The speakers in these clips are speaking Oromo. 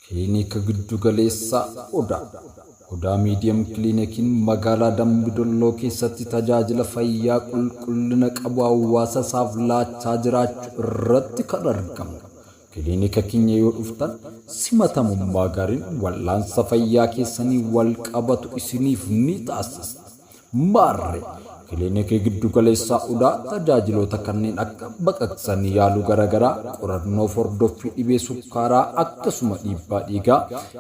Klinika Giddu Galeessaa Odaa Miidiyam Kiliinikiin magaalaa Dambidolloo keessatti tajaajila fayyaa qulqullina qabu hawaasa isaaf laachaa jiraachuu irratti kan argamu. Kiliinika keenya yoo dhuftan simatamummaa gaariin wal'aansa fayyaa keessanii wal qabatu isiniif ni taasisa. Maarree Kliinika Giddu Galeessaa Odaa tajaajiloota kanneen akka baqaqsanii yaaluu garaagaraa, qorannoo hordoffii dhibee sukkaaraa akkasuma dhiibbaa dhiigaa,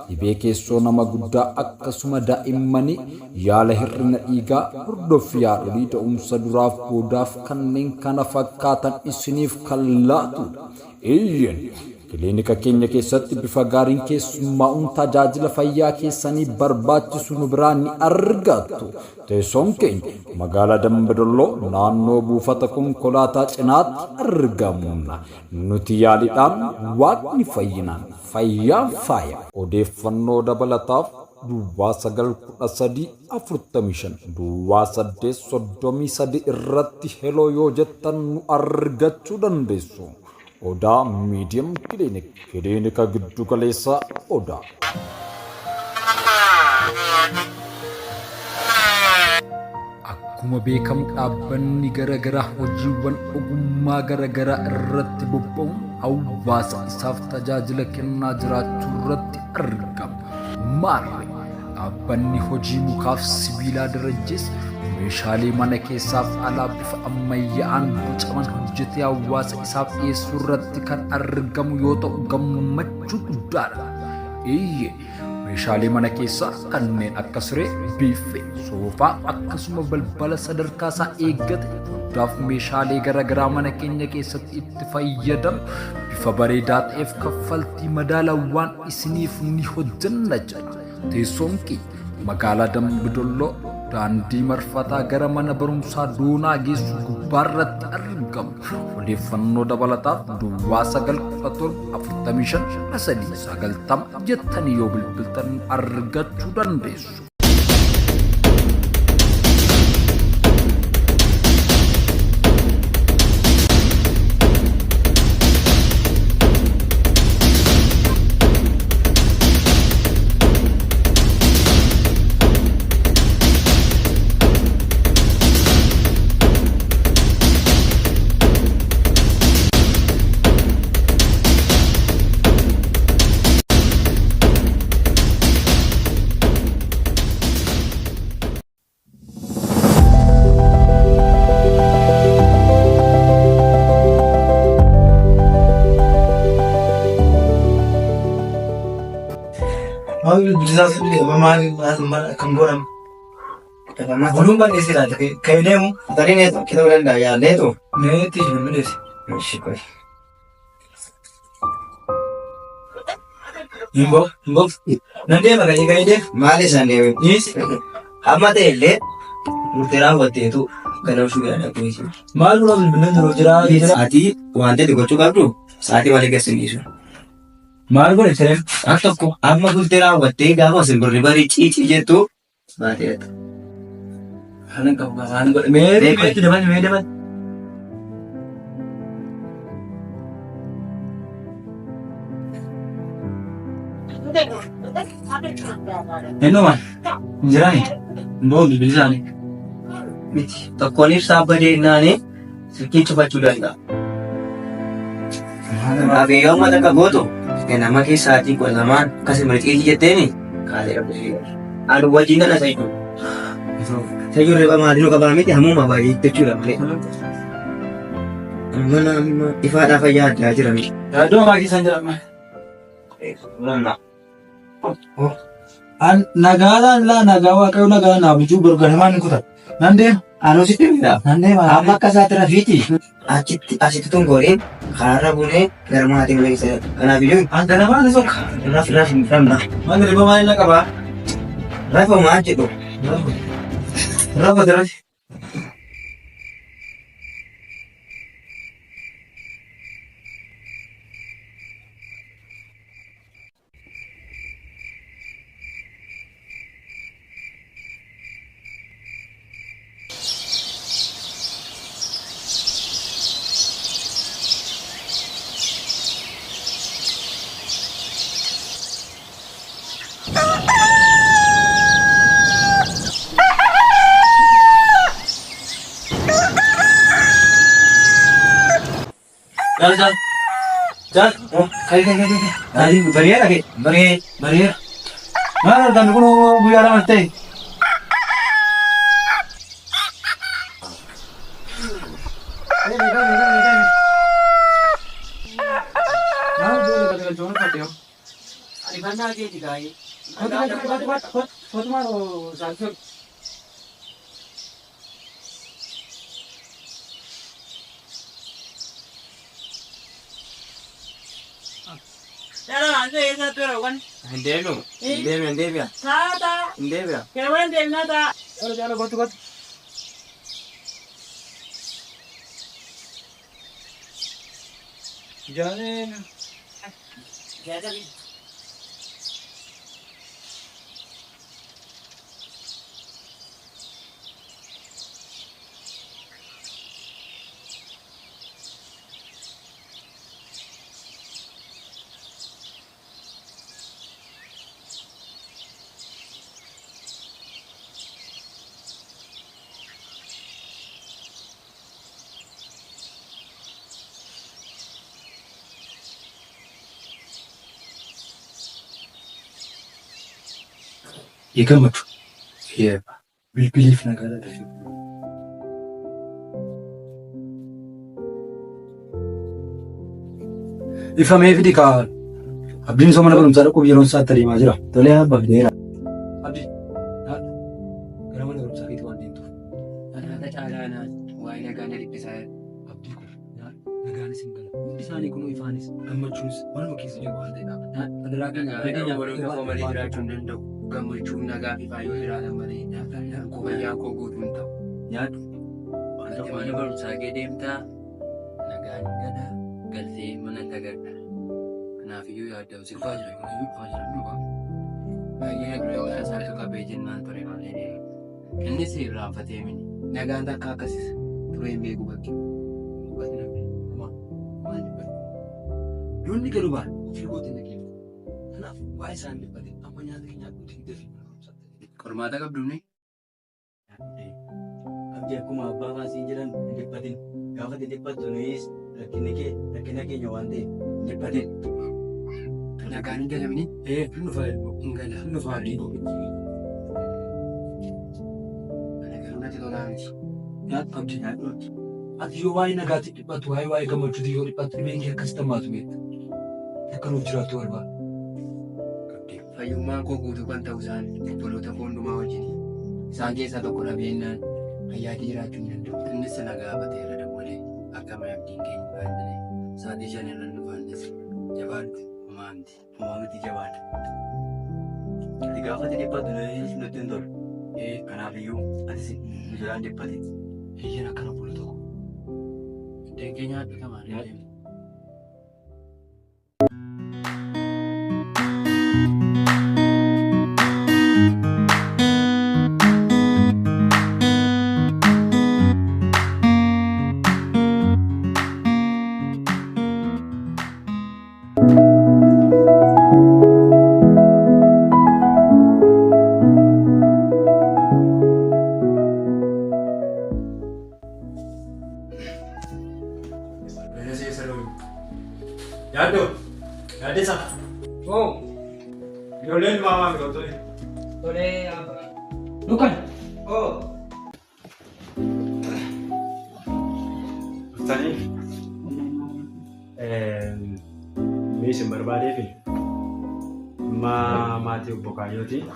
dhibee keessoo nama guddaa akkasuma daa'immanii, yaala hir'ina dhiigaa, hordoffii haadholii da'umsa duraaf boodaaf kanneen kana fakkaatan isiniif kan laatudha. Kliinika keenya keessatti bifa gaariin keessummaa'uun tajaajila fayyaa keessanii barbaachisu nu biraan ni argattu. Teessoon keenya magaalaa Dambidolloo naannoo buufata konkolaataa cinaatti argamna. Nuti yaaliidhaan waaqni fayyinaan fayyaan faaya. Odeeffannoo dabalataaf Duwwaa 91345 Duwwaa 833 irratti heloo yoo jettan nu argachuu dandeessu. Odaa Miidiyam Kiliinik, Kiliinika Giddu Galeessaa Odaa. Akkuma beekamu dhaabbanni garaagaraa hojiiwwan ogummaa garaagaraa irratti bobba'uun hawaasa isaaf tajaajila kennaa jiraachuu irratti argama. Maarree dhaabbanni hojii mukaaf sibiilaa darajjees meeshaalee mana keessaaf alaa bifa ammayyaa'aan bocaman hojjetee hawaasa isaaf dhiyeessuu irratti kan argamu yoo ta'u gammachuu guddaadha. Meeshaalee mana keessaa kanneen akka siree, biiffee, soofaa akkasuma balbala sadarkaa isaa eeggate guddaaf meeshaalee garaagaraa mana keenya keessatti itti fayyadamu bifa bareedaa ta'eef kaffaltii madaalawaan isiniif ni hojjenna jedha. Teessoon keenya magaalaa Dambidolloo daandii marfataa gara mana barumsaa doonaa geessu gubbaarratti argamu. Odeeffannoo dabalataaf Duwwaa 9145390 jettanii yoo bilbiltan argachuu dandeessu. Disaster memang kan goram. Belum banyak sih lah. Kayaknya mu tadi nih kita udah nggak ya nih tuh. Nih tuh belum deh. Syukur. Imbo. Nanti apa kayak deh? Malis nanti. Yes. Amat deh. Murtera buat itu. Kalau sudah ada polisi. Malu lah bener murtera. Saati wanted di kocok abdu. Saati balik ke sini. Maal godhe sireen akka tokko amma bultee raawwattee gaafa simbirri barii ciicii jettu baateeta. Haala qabu gaafa haala godhe mee daban. Eenyumaan jiraani mboo bilbili isaanii miti tokkoon ibsaa badeennaan silkii cufachuu danda'a. Dhaabee amma takka gootu. Nama keessaatii qolamaan akkasii mirxiitii jetteeni kaalee dhabdee adu wajjin dhala sayyuu sayyuu reeba maadinuu qabaa miti hammuma baay'ee jechuudha malee mana ifaadhaa fayyaa addaa jirami. Yaaddoo maakii isaan jedhama. Nagaadhaan laa nagaa waaqayyo nagaa naa bujuu gorganamaan hin kutan nan deema. Anuu sitti himidha. Nan deema. Amma akka isaatti rafiiti. Asitti tun gooriin karaarra bunee gara maatiin leessa. Kanaaf iyyuu. Anta namaan isa akka. Rafi hin framna. Wanti riba maal na qabaa? Rafa maal jedhu. Rafa darati. Jal, kai. Tadi bariera ke? Bariera. Mana kan kuno buyara mate. Mana boleh kata jono patio. Ari bana ke dikai. Hot maro sanso. Hello, ando esa pero kan. Indebia. Tata. Indebia. Kewan dem nata. Jalo got. Jane. Jadi የገመቹ የቢልቢሊፍ ነገር አይደለም። ኢፋሜ ፊዲካ አብዲን ሶመነ በሩም ሰደቁ ቢሮን ሳተሪ ማጅራ ተለያ ባብዴራ አብዲ ገረመ በሩም ሳኪት ዋንዲንቱ ana ተጫላና ዋይ ነጋነ ዲሳ አብዲ ኩ ነጋኒ ሲንገላ ዲሳኒ ኩኖ ኢፋኒስ ገመቹስ ወንዶ ኪስ ጀባ አንዴና አድራገኛ አደገኛ ወደ ኮመሪ ግራችሁ እንደው ገመቹ ነጋፊ ባዩ ይራለ ማለ ኮበያ ኮጉት እንተው ያዱ አንተ ማለ በሩ ሳጌ ደምታ ነጋን ገዳ ገልሴ ምን ተገዳ ናፊዩ ያደው ሲፋጅ ነው ፋጅ ነው አየግረው ያሳልከ ከቤጅን ማንቶሪ ማለ እንስ ይራፈቴ ምን ነጋን ተካከስ ቱሬን ቤጉ በቂ ዱን ገሩባል ፊልጎት ነቂ እና ዋይሳን ልበል አሞኛ ተኛ ቁጥ ይደፍ ቆርማታ ቀብዱኒ Abdi aku mah apa masih jalan depatin. Kau kan depat tulis rekinake nyawante depatin. ነጋን ገለምኒ ንፋይል እንገላ ንፋዲ ነገሩነት ዶላንስ ያት አብዲ ያት አትዮ ዋይ ነጋት ዲባቱ ዋይ ገመቹ ዲዮ ዲባቱ ቤንጌ ከስተማቱ ቤት ተከኑ ጅራቱ ወርባ fayyummaan koo guutuu kan ta'u isaan obboloota foondumaa wajjin isaan keessaa tokko dhabeenyaan ayyaadii jiraachuu hin danda'u. Innis na gaafateera dammalee akkama abdiin keenya baay'inaan sa'aatii 5 irra dhufaannis jabaadhu maamti Mama jabat. Tiga apa tadi pat nulis nulis tendor. Kanafiyu ati si jalan depatin. Iya nak kena puluh tu. Dengkenya ada kemarin. Yado, yade sa. Oh, Yolen mama mi loto. boleh apa? Bukan. Oh, Tani, misi berbade fi, mati buka yoti.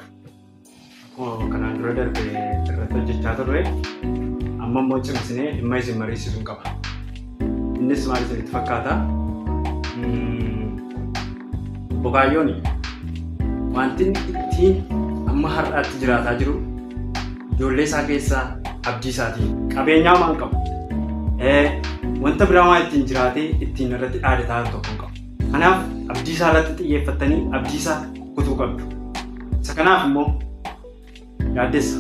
Oh, karena brother be ternyata jatuh deh. Amma mau cuma sini, misi marisi sungkap. Ini semua itu fakata. Bokaayyoon wanti ittiin amma har'aatti jiraataa jiru ijoollee isaa keessaa abdii isaatiin qabeenyaa maan qabu wanta biraa waan ittiin jiraatee ittiin irratti dhaadataa tokko hin qabu. Kanaaf abdii isaa irratti xiyyeeffattanii abdii isaa kutuu qabdu. Isa kanaaf immoo yaaddeessa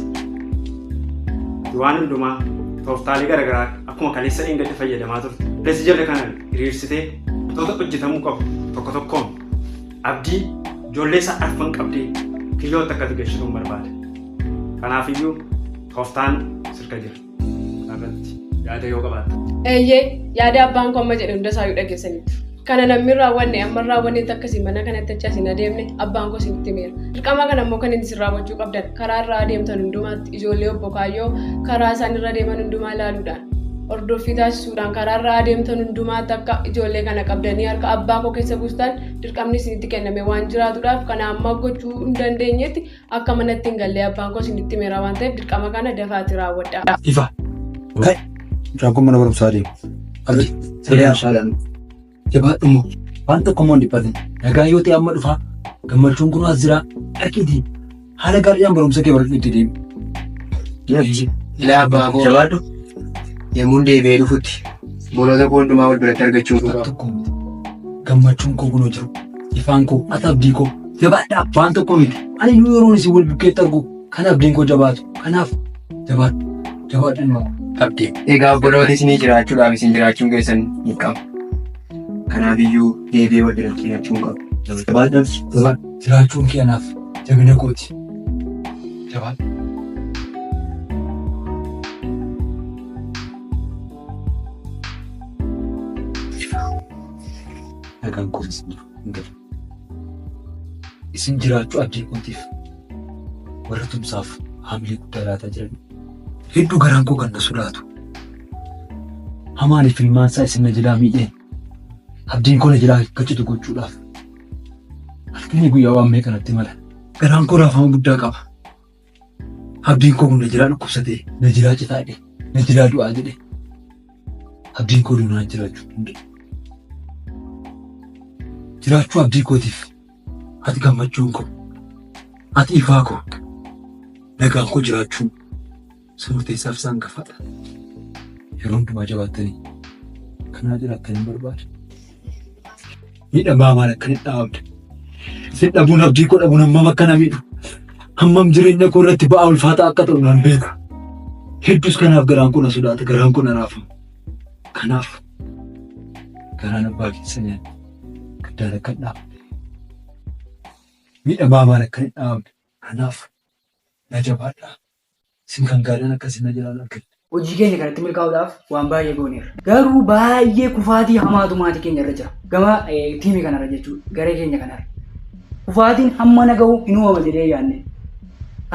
waan hundumaa tooftaalee garaagaraa akkuma kaleessa dheengadde fayyadamaa turte. Leessi jala kana hiriirsitee wantoota hojjetamuu qabu tokko tokkoon abdii ijoollee isaa arfan qabdee kiyyoota akkati gashituun barbaada. Kanaafiyyuu tooftaan sirka jira. Kanarratti yaada yoo qabaatte. Eeyyee yaada abbaan koo amma jedhe hunda isaayyuu dhageessanitti. Kana namni raawwanne amma raawwanneetti akkasii mana kanatti achi asiin adeemne abbaan koo isinitti himeera. Dirqama kana immoo kan inni isin raawwachuu qabdan karaa irra adeemtan hundumaatti ijoollee obbo Kaayyoo karaa isaan irra deeman hundumaa ilaaluudhaan hordoffii taasisuudhaan karaa irra adeemtan hundumaatti akka ijoollee kana qabdanii harka abbaa koo keessa buustan dirqamni isinitti kenname waan jiraatuudhaaf kana amma gochuu hin dandeenyetti akka manatti hin gallee abbaan koo isinitti himeera waan ta'eef dirqama kana dafaatti raawwadhaa. Ifa. Kai. Mucaan kun mana barumsaa deemu. Abdii. Siree ashaalaan. Jabaadhumoo waan tokko immoo hin dhiphatin. Nagaa yoo ta'e amma dhufaa gammachuun kun as jira dhaqiitii haala gaariidhaan barumsa kee barachuu itti deemi. Ilaa abbaa koo jabaadhu yemmuu deebi'ee dhufutti boloota koo hundumaa wal biratti argachuun tokko miti. Gammachuun koo kunoo jiru. Ifaan koo ati abdii koo jabaadhaa waan tokko miti. Ani yeroon isin wal bukkeetti argu kan abdiin koo jabaatu. Kanaaf jabaadhu. Jabaadhu ilmaa. abdii. Egaa obboloota isinii jiraachuudhaaf isin jiraachuun keessan ni qaba. Kanaafiyyuu deebi'ee wal biratti jiraachuun qaba. Jabaadhu. Jiraachuun kee anaaf jabina kooti. Jabaadhu. Nagaan koo isin jiraachuu abdii kootiif warra tumsaaf haamilee guddaa laataa jiran hedduu garaan koo kan na sodaatu. Hamaaniif ilmaansaa isin na jalaa miidhee abdiin koo na jalaa gaccitu gochuudhaaf halkanii guyyaa waan mee kanatti mala garaan koo raafama guddaa qaba. Abdiin koo kun na jalaa dhukkubsatee na jalaa citaa jedhe na jalaa du'aa jedhe abdiin koo duunaan jiraachuu hunda. Jiraachuu abdii kootiif ati gammachuun koo ati ifaa koo nagaan koo jiraachuun murteessaaf isaan gafaadha. Yeroo hundumaa jabaattanii kanaa jira akka hin barbaade. Miidhamaa maal akka hin dhaabde. Isin dhabuun abdii koo dhabuun hammam akka na miidhu. Hammam jireenya koo irratti ba'aa ulfaataa akka ta'u nan beeka. Hedduus kanaaf garaan koo na sodaata garaan koo na raafama. Kanaaf garaan abbaa keessa nyaanne. Daala kan dhaabde. Miidhamaa maal akka hin dhaabde. Kanaaf na jabaadhaa. Isin kan gaadhan akkasii na jalaan argate. Hojii keenya kanatti milkaa'uudhaaf waan baay'ee gooneerra. Garuu baay'ee kufaatii hamaatu maatii keenya irra jira. Gama tiimii kanarra jechuudha. Garee keenya kanarra. Kufaatiin hamma na gahu hin uumama jedhee yaadne.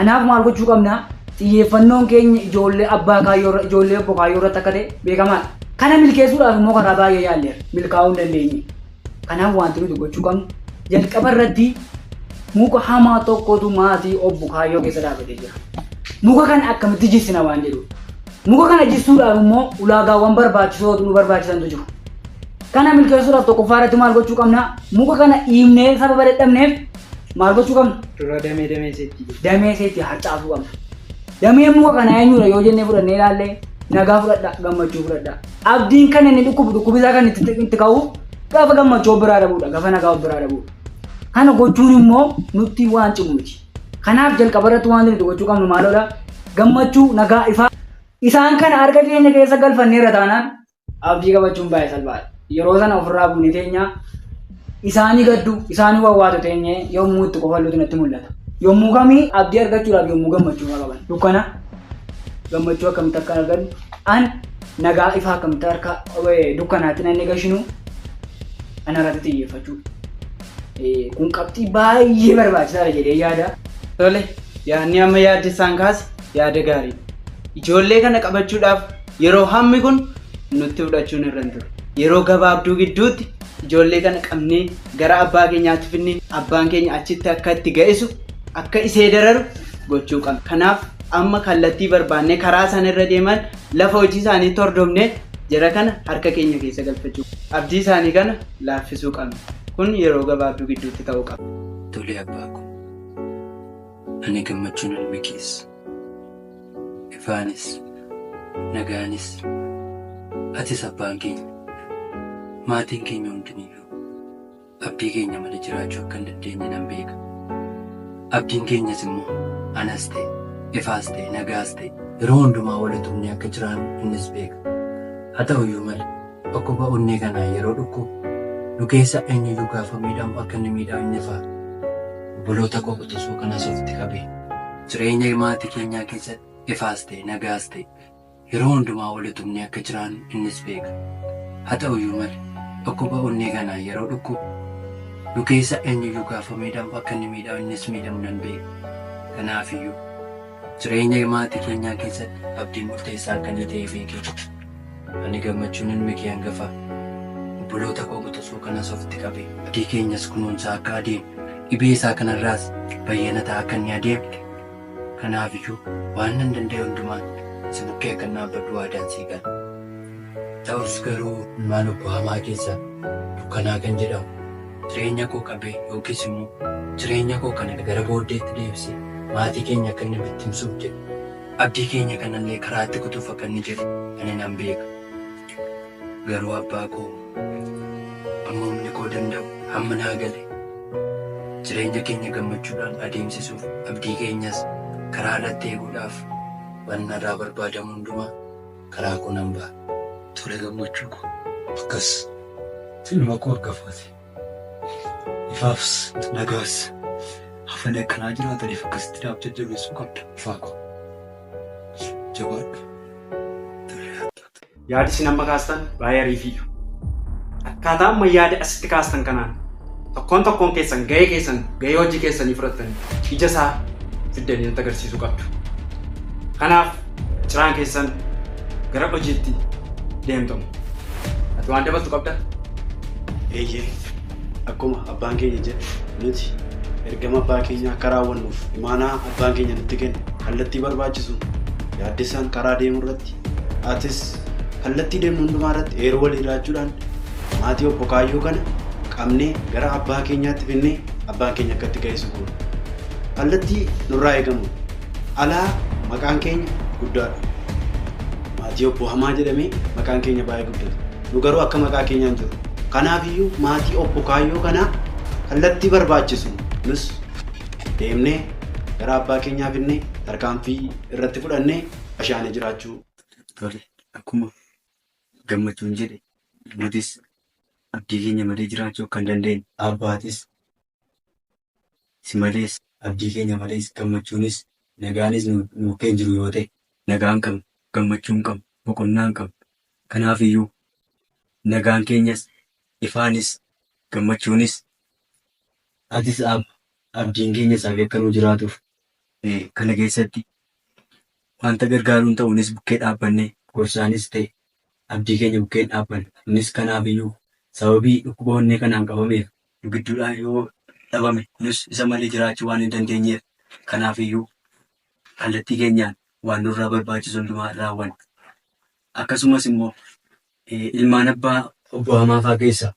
Kanaaf maal gochuu qabna? Xiyyeeffannoon keenya ijoollee abbaa kaayyoo irra ijoollee obbo kaayyoo irratti akka ta'e beekamaadha. Kana milkeessuudhaaf immoo karaa baay'ee yaalleera. Milkaa'uu hin dandeenye. Kanaaf wanti nuti gochuu qabnu jalqaba irratti muka hamaa tokkotu maatii obbo kaayyoo keessa dhaabatee jira. Muka kana akkamitti jissina waan jedhu. Muka kana jissuudhaaf immoo ulaagaawwan barbaachisootu nu barbaachisantu jiru. Kana milkeessuudhaaf tokkoffaa irratti maal gochuu qabna? Muka kana dhiibnee sababa dadhabneef maal gochuu qabna? Dura Damee seetti harcaasuu qabna. Damee muka kana eenyudha yoo jennee fudhannee ilaallee nagaa fudhadhaa gammachuu fudhadhaa. Abdiin kan inni dhukkubisaa kan itti ka'u gaafa gammachuu biraa dhabuudha gaafa nagaa biraa dhabuudha. Kana gochuun immoo nutti waan cimu miti. Kanaaf jalqaba irratti wanti nuti gochuu qabnu maalidha? Gammachuu nagaa ifaa isaan kana harka keenya keessa galfanneerra taanaan abdii qabachuun baay'ee salphaadha. Yeroo sana ofirraa buunee teenya isaanii gaddu isaanii wawwaatu teenyee yommuu itti qofalluutu natti mul'ata. Yommuu kamii abdii argachuudhaaf yommuu gammachuu qaban. Dukkana gammachuu akkamitti akka argannu an nagaa ifaa akkamitti harka dukkanaatti nanni gashinu anarratti xiyyeeffachuu. Kun qabxii baay'ee barbaachisaadha jedhee yaada. Tole yaadni amma yaadde isaan kaase yaada gaarii. Ijoollee kana qabachuudhaaf yeroo hammi kun nutti fudhachuun irra hin jiru. Yeroo gabaabduu gidduutti ijoollee kana qabnee gara abbaa keenyaatti finnee abbaan keenya achitti akka itti ga'isu akka isee dararu gochuu qabna. Kanaaf amma kallattii barbaannee karaa isaan irra deeman lafa hojii isaaniitti hordofnee jara kana harka keenya keessa galfachuu. Abdii isaanii kana laaffisuu qabna. Kun yeroo gabaabduu gidduutti ta'uu qaba. Tole abbaa koo. Ani gammachuun ilmi keessa. Ifaanis, nagaanis, atis abbaan keenya, maatiin keenya hundiniyyuu abdii keenya malee jiraachuu akka hin dandeenye nan beeka. Abdiin keenyas immoo anas ta'e, ifaas ta'e, nagaas ta'e yeroo hundumaa walitti dhufnee akka jiraannu innis beeka. Haa ta'uyyuu malee dhukkuba onnee kanaa yeroo dhukkubu nu keessa eenyuyyuu gaafa miidhamu akka inni miidhaa inni fa'a. Obboloota koo quxisuu kanas ofitti qabee jireenya maatii keenyaa keessatti ifaas ta'e nagaas ta'e yeroo hundumaa walitti tumnee akka jiran innis beeka. Haa ta'uyyuu malee dhukkuba onnee kanaa yeroo dhukkubu nu keessa eenyuyyuu gaafa miidhamu akka inni miidhamu innis miidhamu nan beeka. Kanaafiyyuu jireenya maatii keenyaa keessatti abdiin murteessaa akka inni ta'ee beekee ani gammachuun ilmi kee hangafa obboloota koo guutuu kanas ofitti qabee abdii keenyas kunuunsaa akka adeemu dhibee isaa kanarraas bayyanataa akka inni adeemu. Kanaafiyyuu waan nan danda'e hundumaan si bukkee akka dhaabbadhu waadaan sii gala. Ta'us garuu ilmaan obbo Hamaa keessa dukkanaa kan jedhamu jireenya koo qabee yookiis immoo jireenya koo kana gara booddeetti deebisee maatii keenya akka inni bittimsuuf jedhu abdii keenya kanallee karaatti kutuuf akka inni jedhu ani nan beeka. Garuu abbaa koo amma humni koo danda'u hamma naa gale jireenya keenya gammachuudhaan adeemsisuuf abdii keenyas karaa irratti eeguudhaaf waan narraa barbaadamu hundumaa karaa koo nan ba'a. Tole gammachuu koo akkas ilma koo argafaate ifaafis nagaas hafan akkanaa jiraataniif akkasitti naaf jajjabeessuu qabda. Ifaa koo jabaadhu. Yaadi isin amma kaastan baay'ee ariifiidha. Akkaataa amma yaada asitti kaastan kanaan tokkoon keessan gahee hojii keessanii fudhattanii ija isaa fiddanii natti agarsiisuu qabdu. Kanaaf ciraan keessan gara hojiitti deemtamu. Ati waan dabaltu qabda? Eeyyee akkuma abbaan keenya jedhe nuti ergama abbaa keenya akka raawwannuuf imaanaa abbaan keenya nutti kenne kallattii barbaachisu yaaddessaan karaa deemuu irratti atis kallattii deemnu hundumaa irratti eeroo wal hiraachuudhaan maatii obbo Kaayyoo kana qabnee gara abbaa keenyaatti finnee abbaan keenya akkatti geessu goona. Kallattii nurraa eegamu alaa maqaan keenya guddaadha. Maatii obbo Hamaa jedhamee maqaan keenya baay'ee guddata. Nu garuu akka maqaa keenyaan jiru. Kanaafiyyuu maatii obbo Kaayyoo kanaa kallattii barbaachisu nus deemnee gara abbaa keenyaa finnee tarkaanfii irratti fudhannee bashaanee jiraachuu. Tole akkuma gammachuun jedhe nutis abdii keenya malee jiraachuu kan dandeenye abbaatis si malees abdii keenya malees gammachuunis nagaanis nu keen jiru yoo ta'e nagaan qabna gammachuun qabna boqonnaan qabna. Kanaafiyyuu nagaan keenyas ifaanis gammachuunis atis abdiin keenyas akka nu jiraatuuf kana keessatti wanta gargaaruun ta'uunis bukkee dhaabbannee gorsaanis ta'e abdii keenya bukkee dhaabbanne. Innis kanaafiyyuu sababii dhukkuba onnee kanaan qabameef nu gidduudhaan yoo dhabame nus isa malee jiraachuu waan hin dandeenyeef kanaafiyyuu kallattii keenyaan waan nurraa barbaachisu hundumaa raawwanna. Akkasumas immoo ilmaan abbaa obbo Hamaa fa'aa keessaa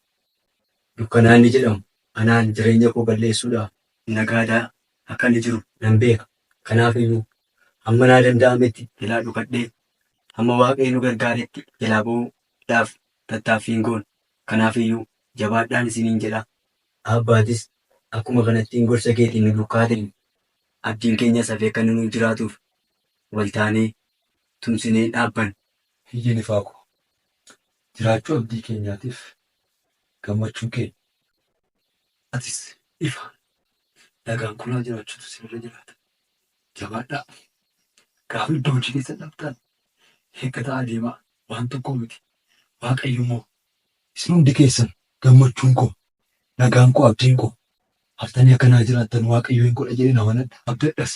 dukkanaa inni jedhamu anaan jireenya koo balleessuudhaaf nagaadaa akka inni jiru nan beeka. Kanaafiyyuu hamma naa danda'ametti jalaa dhukadhee hamma Waaqayyo nu gargaaretti jalaa ba'uudhaaf tattaaffiin goona. Kanaafiyyuu jabaadhaan isiniin jedha. Abbaatis akkuma kanattiin gorsa keetiin nu duukaa ta'e abdiin keenya safee kan nu jiraatuuf waltaanee tumsinee dhaabbanna. Hiyyiin ifaa koo jiraachuu abdii keenyaatiif gammachuun keenya. Atis ifa nagaan kunaa jiraachuutu sirra jiraata. Jabaadhaa. Gaafa iddoo hojii keessa dhabtaan eeggataa adeemaa waan tokko miti. Waaqayyo immoo isin hundi keessan gammachuun koo nagaan koo abdiin koo haftanii akkanaa jiraattan Waaqayyo hin godha jedhee nama nadha abdadhas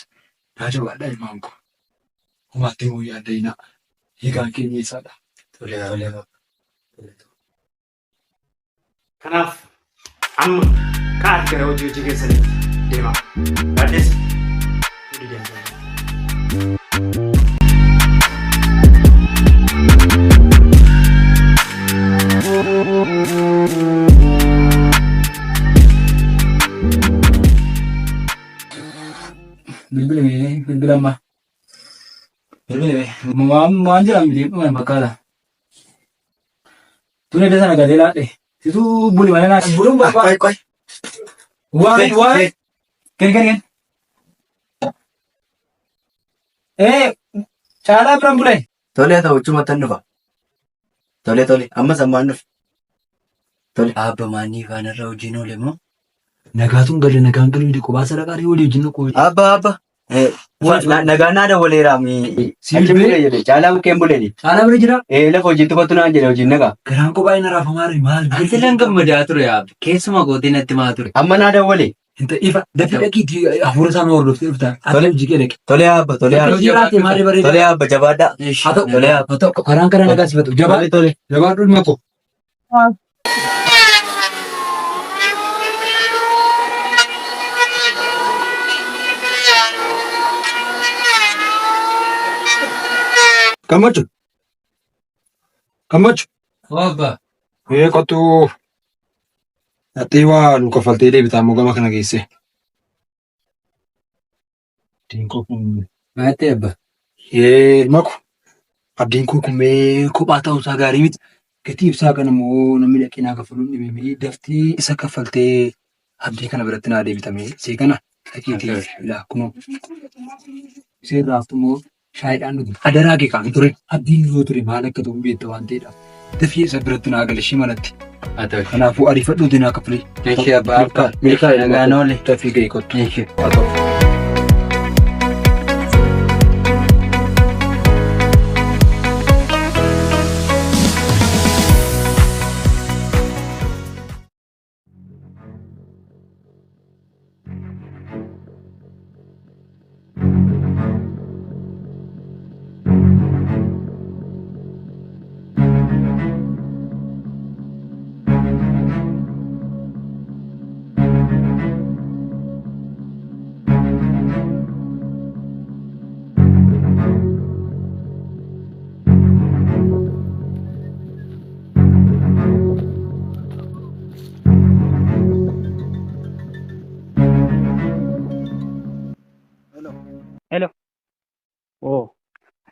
naa jabaadhaa ilmaan koo. Homaatti immoo yaaddayinaa hiikaan keenya isaadha. Kanaaf amma ka'aati gara hojii keessanitti deemaa. Yaaddees hundi deemtanii. Bilbila amma. Waan jedhamu deemuun fakkaata. Tun edda sana gadee laadhe. Situ buli malee naa buluun barbaada. Waan kenn. Caalaa biraan bulee. Tole ta'u cuma tan dhufa. Tole ammas ammaan dhufa. Tole abba maanii faanarra hojiin oole moo? Nagaatuun galee nagaan galuu hidhi qophaa sadaqaa walii wajjin qoodhe. Abba Nagaan haadha waleeraami. Achi bule jedhe caalaa bukkeen buleeni. Caalaa bira jira. Lafa hojiitti kottu naan jedhe hojiin nagaa. Garaan kophaa inni raafamaa jiru maal? Ati lan gammadaa ture yaab. Keessumaa gootii natti maa ture. Amma naa dawwale. Ifa dafii dhaqiitii hafuura isaa hordoftee dhuftaan. Tole jigee dhaqe. tole yaabba tole yaabba. Jiraate maali bareeda. Tole yaabba jabaadhaa. Haa ta'u Tole yaabba. haa ta'u karaan karaa nagaa sifatu. Tole tole. Jabaadhu dhuma koo. Gammachuu. Gammachuu. Waabba. Qottu haxii waa nu kaffaltee deebitaa immoo gama kana geesse. Diinkoo kun Maatii abba. maku abdiin koo kun mee kophaa ta'uusaa gaarii miti. Gatii ibsaa kana immoo namni dhaqinaa kaffaluun dhibee daftii isa kaffaltee abdii kana biratti naa deebitamee see kana dhaqiitii filaa kunoo. Iseen raaftu immoo shaayidhaan dhugu. Adaraa kee kaan ture. Abdiin yoo ture maal akka ta'u beekta waan ta'eedhaaf. Dafii isa biratti naa gala ishii malatti. Haa ta'u. Kanaafuu ariifadhuutii naa kaffalee. Ishee abbaa akka. Nagaan oole. Dafii ga'e kottu. Ishee. Haa ta'u.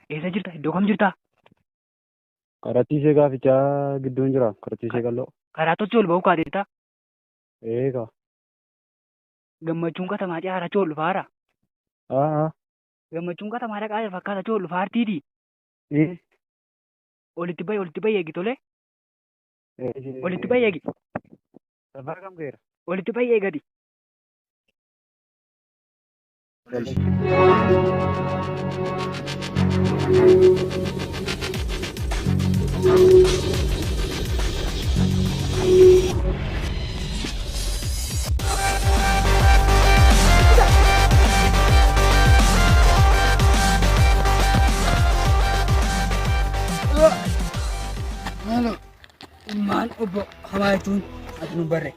Eessa jirta? Iddoo kam jirta? Karattiisee gaafichaa gidduun jira. Karattiisee qalloo. Karaa tochi ol ba'uu kaateetta? Eegaa. Gammachuun katamaa caara choo dhufaara. Gammachuun katamaa dhaqaa fakkaata choo dhufaartiiti. Olitti bahi eegi tole. Olitti bahi eegi. Safar kam geera? Olitti bahi eegadi. Maal obbo Habaa jechuun ati nu barre.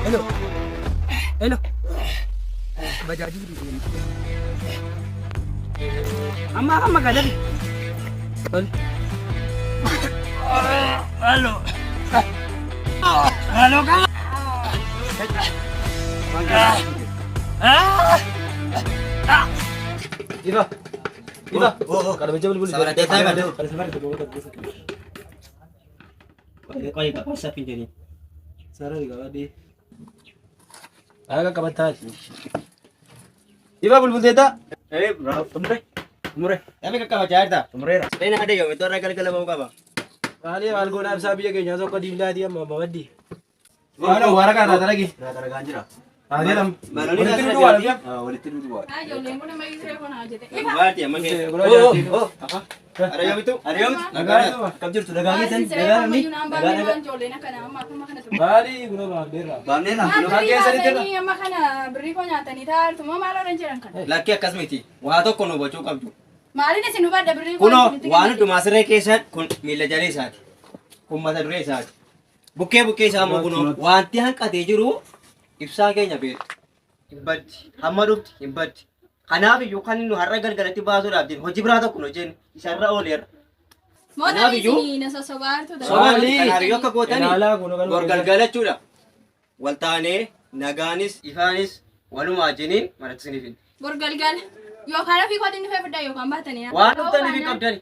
Hello. Hello. Bajaajii deemu. Amma gadari. Hello. Hello ka. Iba. Kada baca bulu-bulu. Sabar detai kada. Kada sabar itu bawa terus. Kau yang kau siapin jadi. Sarah juga di. Agak kabatat. Iba bulu-bulu deta. Tumre. Tapi kakak baca ada. Tumre. Ini ada ya. Itu orang kali-kali mau apa? Kali algo nak sabi ya kayaknya so kau dimla dia mau bawa di. Mana warga kan ada lagi. Ada ganjira. Ada dalam. Walitin dua lagi. Walitin dua. Ayo, lemo na may isra ko na aja. Berarti ya mangke. Oh. Ada yang itu? Ada yang? Negara. Kapjur sudah gangi kan? Negara ni. Bali guna bandera. Bandera. Guna kaki yang sari tera. Ini makana beri ko nyata ni tar tuma malo ran jiran kan. Laki akas miti. Wah to kono bocu kapjur. Mali ni sinu bada beri ko. Kuno wanu tumasre kesat kun mila jali saat. Kun mata dure saat. Buke sama kuno. Wanti hangkate jiru. Ibsaa keenya beeku. Hibbatti. Hamma dhufti hibbatti. Kanaaf iyyuu kan inni har'a galgalatti baasuudhaaf jennu hojii biraa tokko hojjennu isarra ooleera. Kanaaf iyyuu nasa sobaartu dha. Sobaali. Kanaaf iyyuu akka gootanii gorgalgalachuudha. Wal taanee nagaanis ifaanis walumaa jiniin maratti isiniif. Gorgalgal. Yookaan fi kooti inni fe'udha yookaan baatanii. Waan dhuftanii fi qabdani.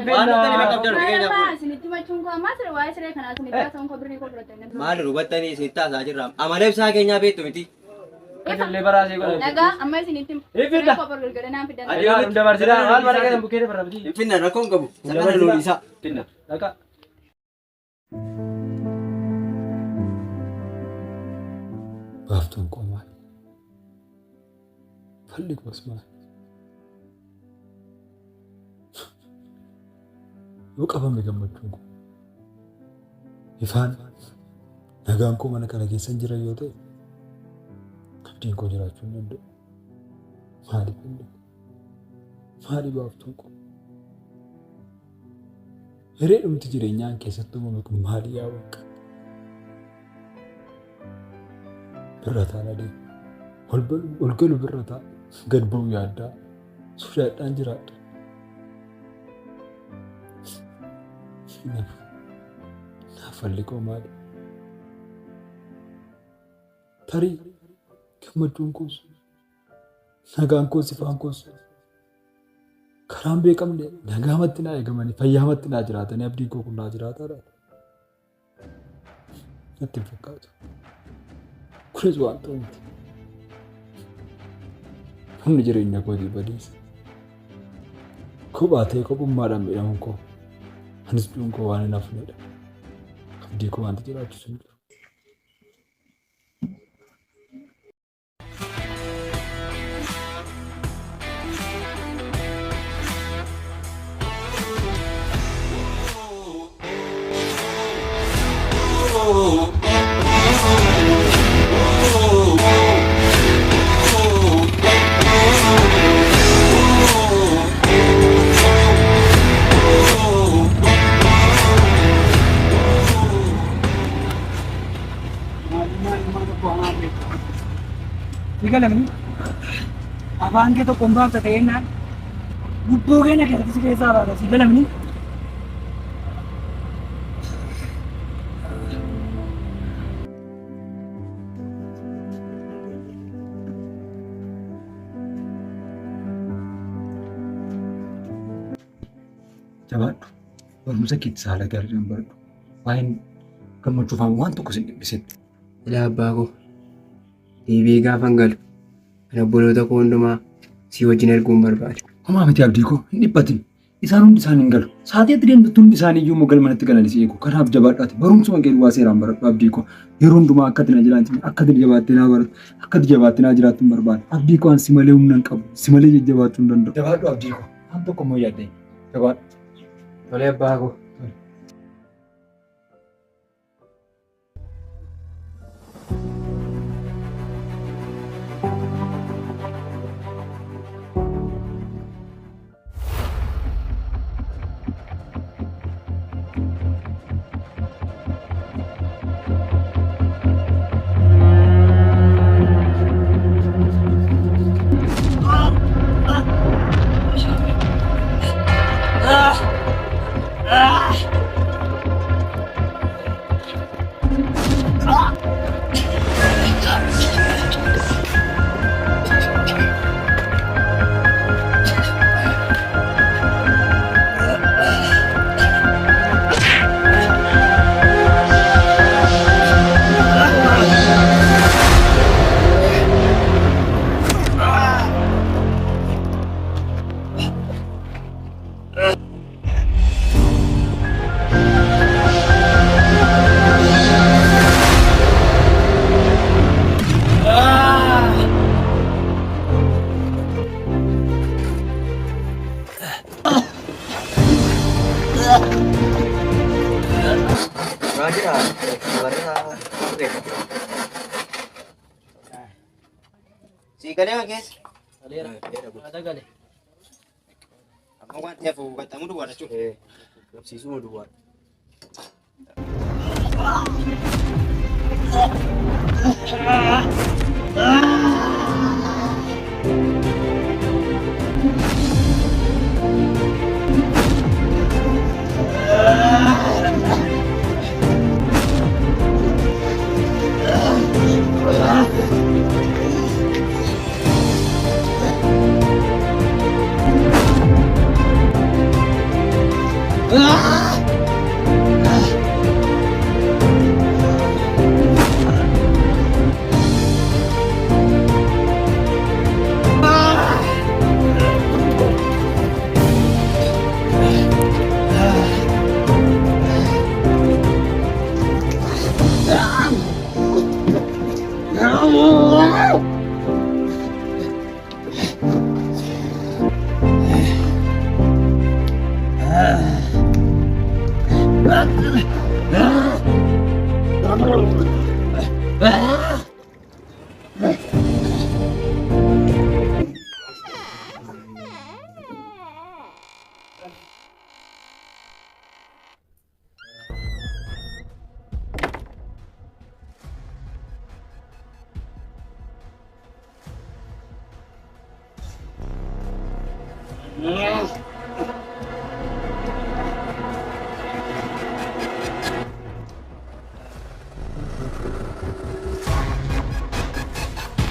Waan dhuftanii fi qabdani keenya kun. Isinitti machuun koo ammaa siree waa'ee siree kanaa isinitti haasa'uun koo birrii koo fudhatanii. Maal rubattanii isinitti haasaa jirra. Amala ibsaa keenyaa beektu miti. Nagaa amma isinitti. Ifidda. Koo gorgalgal naan fidan. Adiyaa dabarsiidhaan maal bara keessan bukkee dabarra miti. Finna rakkoon qabu. Sana kana loon isaa. Finna. Dhaqa. baaftuun koo maali? Fal'ikoos maali? Yoo qabame gammachuun koo ifaan nagaan koo mana kana keessa hin jiran yoo ta'e abdiin koo jiraachuu hin danda'u. Maali fal'iko? Maali baaftuun koo? Hiree dhumti jireenyaan keessatti uumame kun maali yaa Waaqa? Birrataan adeemu. Ol galu birrataa gad ba'u yaaddaa sodaadhaan jiraadha. Naaf fal'ikoo maali? Tarii gammachuun koos nagaan koos ifaan koos karaan beekamne nagaamatti naa eegamanii fayyaamatti naa jiraatanii abdiin koo kun naa jiraataadha. Natti hin fakkaatu. Kunis waan ta'u miti. Humni jireenya kootii badiisa. Kophaa ta'e kophummaadhaan miidhamuun koo anis du'uun koo waan hin hafnedha. Abdii koo waanti jiraachisu hin jiru. Digalamni afaan kee tokkoon baafta ta'ennaan lubbuu keenya keessatti si keessaa baata. Digalamni jabaadhu. Barumsa keetti saala gaarii hin baradhu. Waa'een gammachuufaan waan tokko sin dhibbisetti. Ilaa abbaa koo deebi'ee gaafan galu kan obboloota koo hundumaa si wajjin arguun barbaade. Homaa miti abdii koo hin dhiphatin. Isaan hundi isaanii hin galu. Saatii deemtutti hundi isaanii iyyuu mogal manatti galanii si eegu. Kanaaf jabaadhaati. Barumsuma kee duwwaa seeraan baradhu abdii koo. Yeroo hundumaa akkatti na jiraatanii akkatti jabaattee naa barattu akkatti jabaattee naa jiraattu hin barbaadu. Abdii koo an si malee humna hin qabu. Si malee jajjabaachuu hin danda'u. Jabaadhu abdii koo. Waan tokko immoo yaaddee. Jabaadhu. Tolee abbaa koo. Sikalee keessa. Ada galee. Amma waan ta'eef uffatamu duwwaadha jechuudha. Qabsiisuma duwwaadha.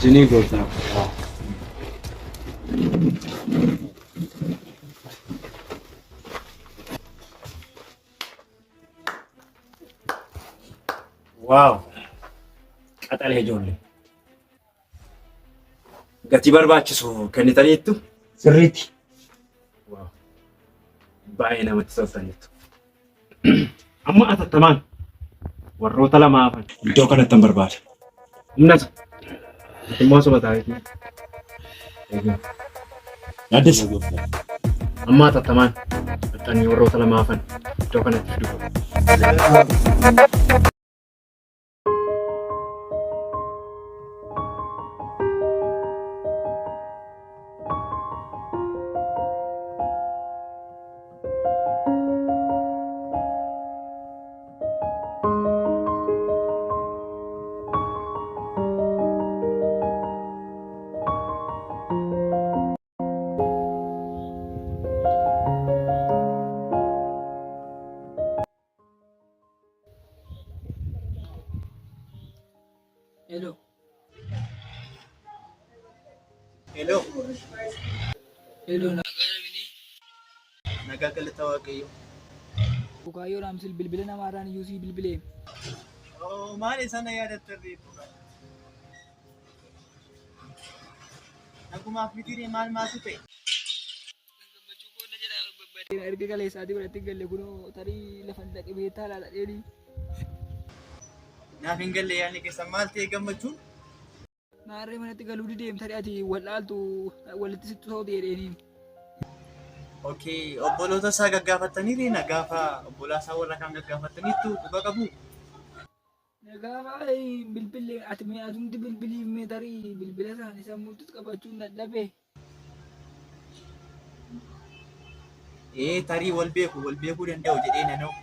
Jinii gooftaa. Waaw! Qaxalee ijoollee. Gatii barbaachisu kennitaniittu? Sirriitti. Waaw! Baay'ee namatti toltaniittu. Amma atattamaan warroota lama hafan iddoo kanatti hin barbaada. Humnata. Immoo soba taa'eetii. Yaaddessa. Amma atattamaan dhaqanii warroota lama hafan iddoo kanatti fidu. Hello. Hello. Hello. Nagaa galata Waaqayyo. Bukaayoo raamsil bilbila namaarraan iyyuu sii bilbilee. Maal sana yaadatta reefu? Nagumaaf mitiiree maal maatu ta'e? Erga galeessaatii godhatti galle kunoo tarii lafan dhaqe beektaa laala dheedhii. Naaf hin galle yaadni keessan maal ta'e gammachuun? Maarree manatti galuu dideemtari ati wal'aaltu walitti sittu ta'uu dheedheeniin. Okay, obboloota isaa gaggaafatanii na gaafa obbolaa isaa warra kaan gaggaafataniittu quba qabu. Gaafa bilbilee ati mee atumti bilbilii mee tarii bilbila isaanii sammuutti qabachuun dadhabe. Tarii wal beekuu danda'u jedhee nanoo.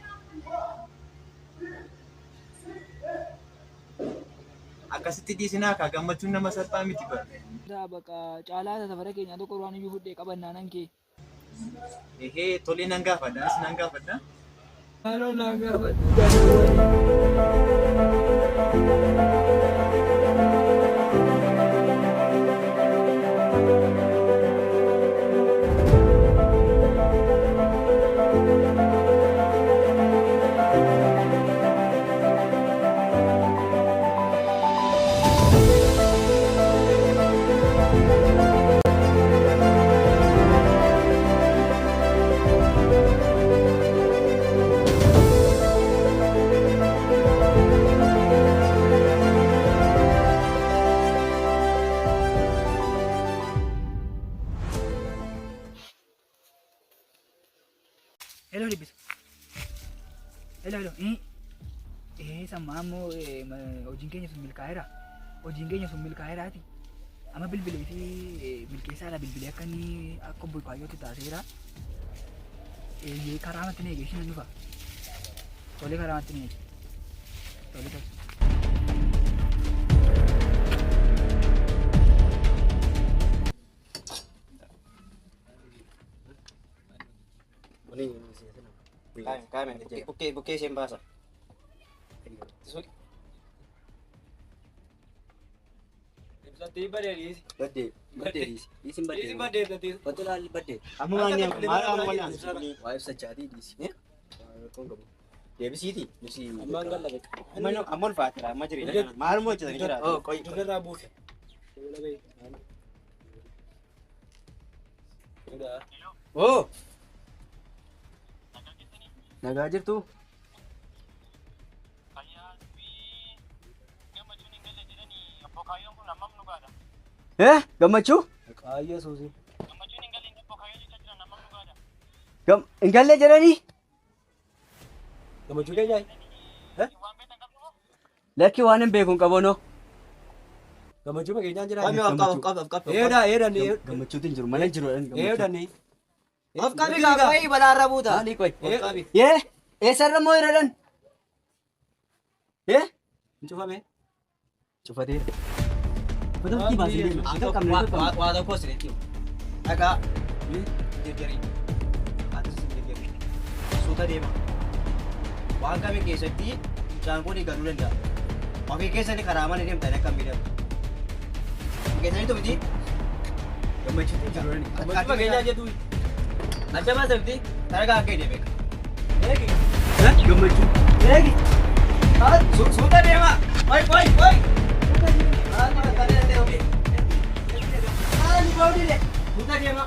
Akkasitti dhiisinaa kaa gammachuun nama salphaa miti bara. Bakka caalaa safara keenya tokko waan iyyuu fudhee qabannaanan kee. Tolee nan gaafadha, as nan gaafadha. Maaloo nan gaafadha. Hello, Libis. Hello. Sama ammoo hojiin keenya sun milkaa'eera. Hojiin keenya sun milkaa'eeraati. Amma bilbilee fi milkeessaadha bilbilee akka inni akka obbo Kaayyootti taaseera. Karaa matti neegee isheen dhufa. Tolee karaa matti neegee. Tolee tolee. Bukkee isheen baasa. Baddeedhiisi. Dhiisin baddeedhiisi. Wanti laalli baddeedhi. Amma waan nyaatu maal amma waan nyaatu? Waa ibsachaatii dhiisi. Deebisiiti. Ammaan gallabe. Amma ulfaatira amma jireenya. Maal moo hojjetanii jiraatu? Dirraa buufe. Oo. Nagaa jirtu? Gammachuu? Kaayyoo suusi. Hin galle jedhanii? Gammachuu keenyaa? Lakki waan hin beekuun qaboonoo. Gammachuu keenyaa jira. Gammachuutu hin jiru mana jiru. Of qabi qabii balaarra buuta. Eessarra moo hiraadhaan? Hin cufame. Cufatee. Waa tokko sireetti. Dhagaa. Deeggarii. Atis hin deeggarii. Suuta deema. Waan kami keessatti mucaan kun galuu danda'a. Ofii keessatti karaa mana deemtan akka hin miidhamu. Keessanitti miti. Gammachiitu jiru. Ati fageenyaa jedhu. Adda baasa miti. Taragaa akka hidhe beeka. Eegi. Gammachuu. Eegi. Suuta deema. Wai. Suuta deema.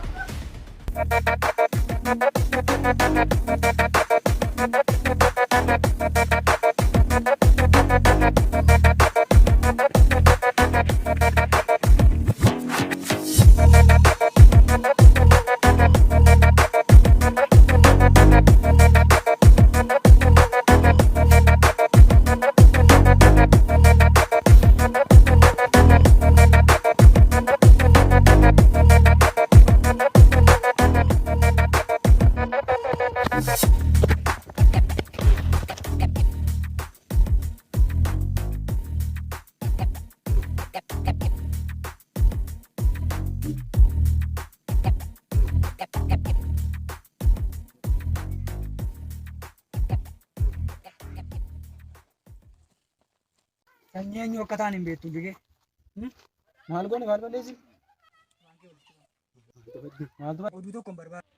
Sanyii eenyu akka ta'an hin beektu jigee. Maal goone maal balleessi? Oduu tokko hin barbaadu.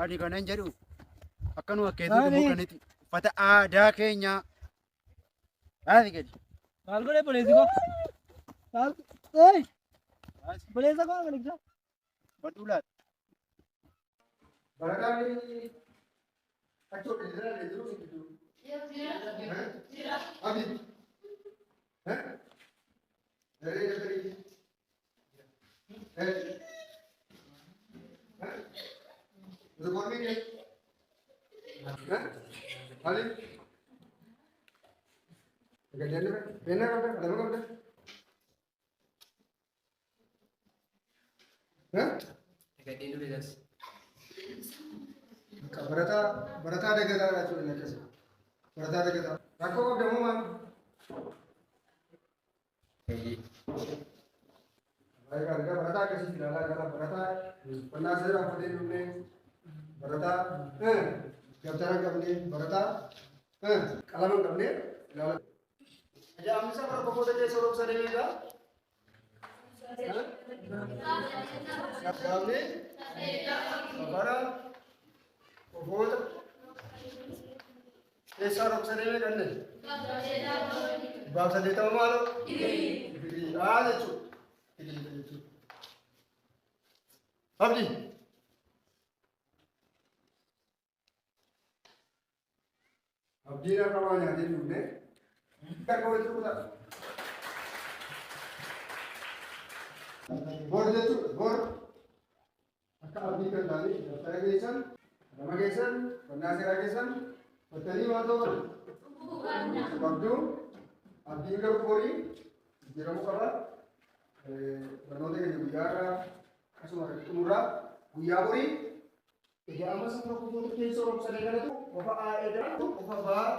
Ani kanan jedhu akkanuma akkeetti bukkanitti uffata aadaa keenya haati gadi. Maal godhe boleessi koo? Maal? Boleessa koo maal ibsa? Badhuulaadha. Barataan achoo dheeraa jiru hin jiru. Jira. Abi. Dari. Berkorban ni. Ali. Kerjaan apa? Benar apa? Ada apa? Kerjaan dulu jas. Berata ada kata apa tu nak kasih? Berata ada kata. Aku ada mau mana? Baik, ada berata kasih tidak ada berata. Pernah saya apa dia dulu? Berata, gambaran kami berata, kalaman kami, lalu. Aja amsa berapa kota je sorok sana ni dah? Kami, berapa? Kota, ये सारा अक्सर है करने बाप से देता हूँ मारो आज चुप अब जी अब जी ना करवा जाते हैं उन्हें क्या करो इतना कुछ बोल दे तू बोल abdii kan taane daftara keessan nama keessan qonnaa seeraa keessan fattanii waan ta'u qabdu abdiin garuu borii jijjiiramuu qaba. Barnoota keenya guyyaarraa akkasuma xumurraa guyyaa borii egaa amma safara kutuutu keessa roobsanii galatu qofa eegaa qofa ba'aa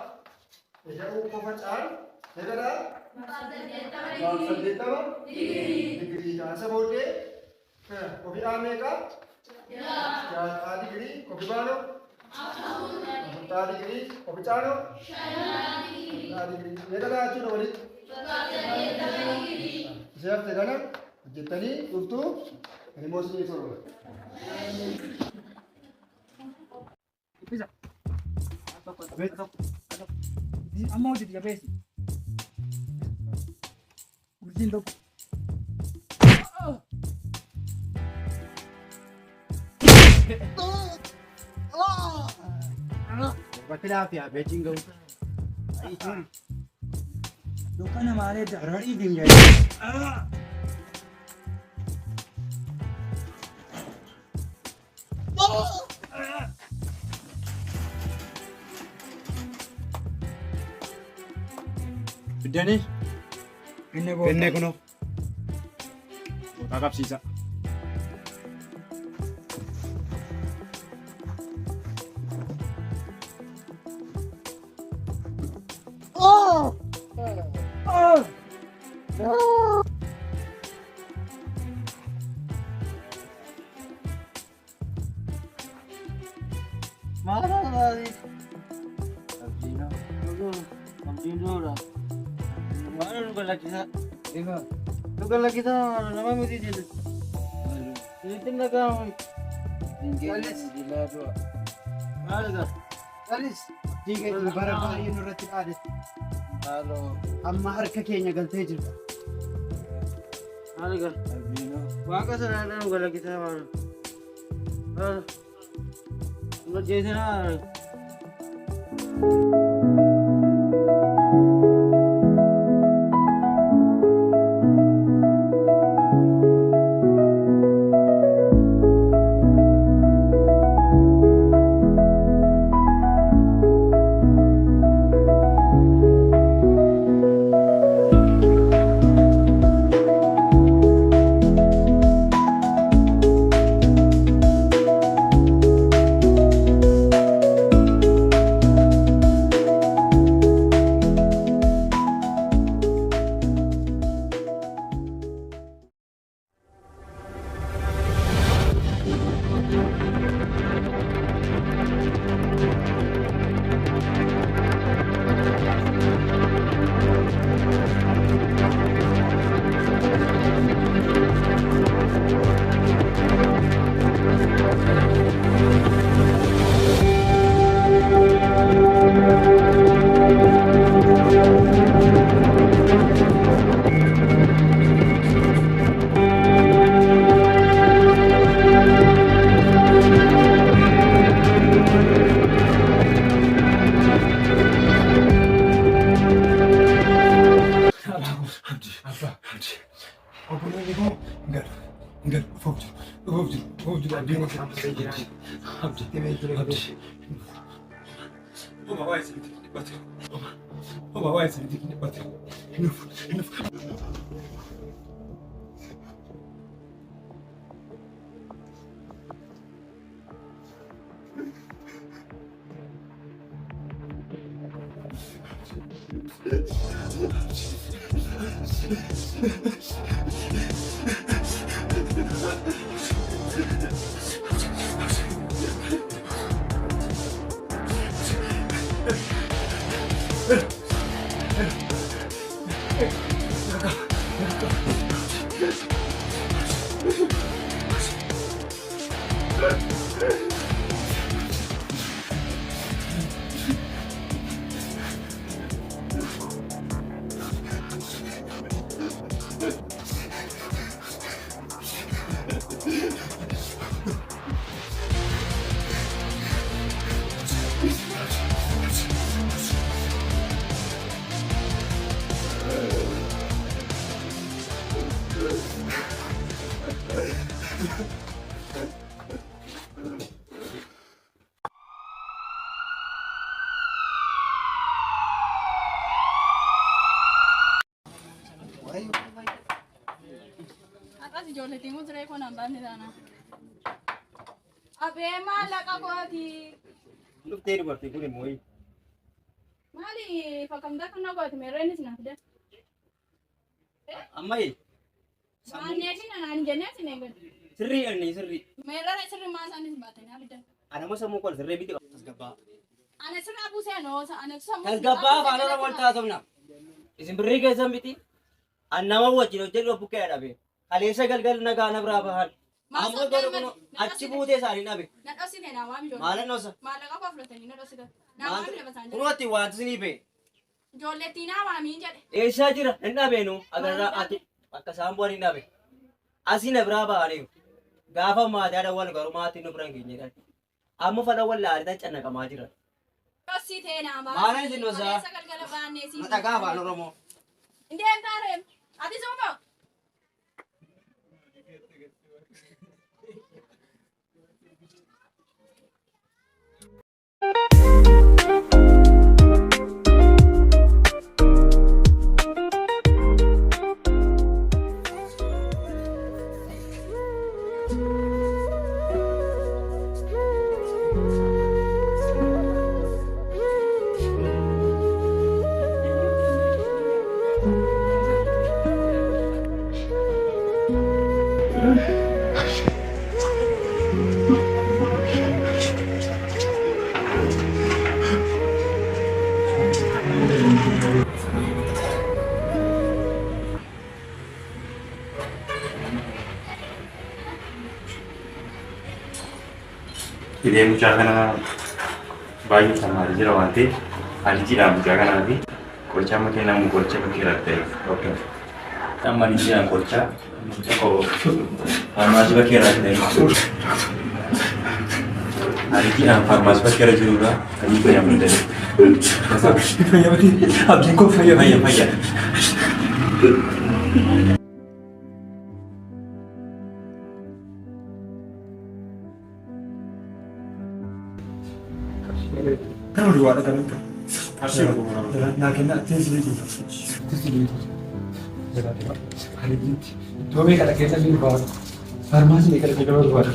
egaa qofa caal eegadhaa saddeettama digirii taasa booddee kofi meeqa ja'a digirii kofi baano afurtaa digirii kofi caano digirii eegadhaa jechuudha walitti ishee hafte kana hojjettanii dhuftuu rimoosii sorora. Amma hojii jabeessi. Urjiin tokko. Bakka laafyaa beejiin ga'u. Dukkana maalee Har'a dhiibiin gahe. Fiddanii kennee kunoo bootaa qabsiisa. Tukar kita nama mesti jadi. Itu nak kau. Alis. Ada. Alis. Jika itu barang ini nurati ada. Halo. Amma harka kenya galte juga. Ada kan? Waka sana ada nggak kita mana? Nggak jadi na. muzree kun hambaan ni taana. Abee maallaqa kooti. Dhuftee dubartii kun immoo Maali fakkamtaa kan gooti meerreenis naaf de. ammayee Maanneetiin anaan jennee sin eegan. sirrii anni sirrii Meerreen sirri maa isaanis baatanii abidda. ana masa muu kol sirrii biti tasgabbaa Ana sirraa buusee noosa ana sammuu. tasgabbaa afaan oromoo taasifna isin birrii keessan biti annama wajjin hojjedhu bukkee dhabe kaleessa galgal nagaa na biraa bahan ammoo godhu kun achi buutee isaanii dhabe Na dhoksite naa waami ijoollee. maala noosa Maallaqa koo fudhatanii na dhoksite. Naa waami lama isaan jedhe. kunuutti wanti sinii bee Ijoollettii naa waamii jedhe. eessaa jira hin dhabeenu agarraa ati akka isaan bu'an hin dhabe asii na biraa bahaniiru gaafa maatii haadha wal garuu maatiin nu biran keenya amma fala wallaalitan cannaqamaa jiran. Dhoksite naa Maala isin dhosaa? Kaleessa galgala baannee siin. Mata gaafa afaan oromoo. Indeen taaree ati suumoo. Idee mucaa kana baay'ee sammaari jira waan ta'eef halijiidhaan mucaa kanaa fi qoricha amma kennamu qoricha bakkee ta'eef amma halijiidhaan qoricha faarmaasii bakkee ta'eef halijiidhaan faarmaasii bakkee jirurraa kan fayyamuu danda'e. Fayyamati abdiin koo fayyama. Kan udah ada kan? Asyik. Nak kena tes lagi. Tes lagi. Hari ini, dua minggu ada kita di luar. Farmasi ni kita di luar.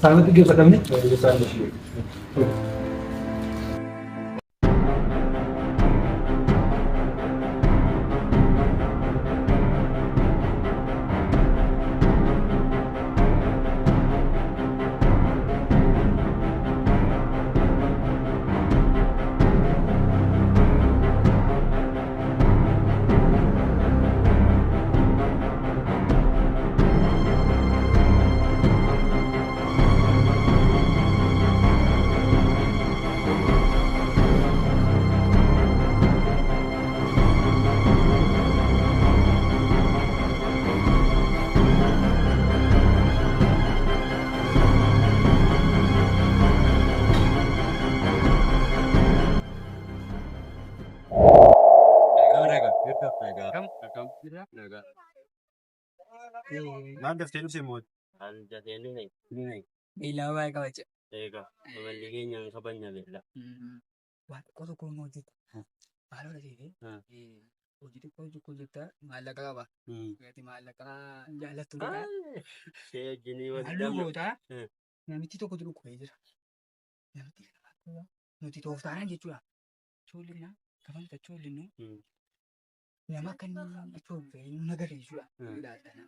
Sama 3 petang ni. Maal daftee dhufte mooti? Biilaa baay'ee qabacha. Egaa babal'ii keenya kabajna beela. Waan tokko tokko immoo hojjeta. Maal ola ta'eef hojii xiqqoo hojjeta maallaqa qaba. Gati maallaqa jaallattu dha. Shee wajjinii Halluu gootaa namichi tokko dhukkubee jira. Namichi kana nuti tooftaadhaan jechuudha. Ijoolleen kafan ijoolleen nama akka inni ijoollee nu agarsiisudha. Ilaaltan.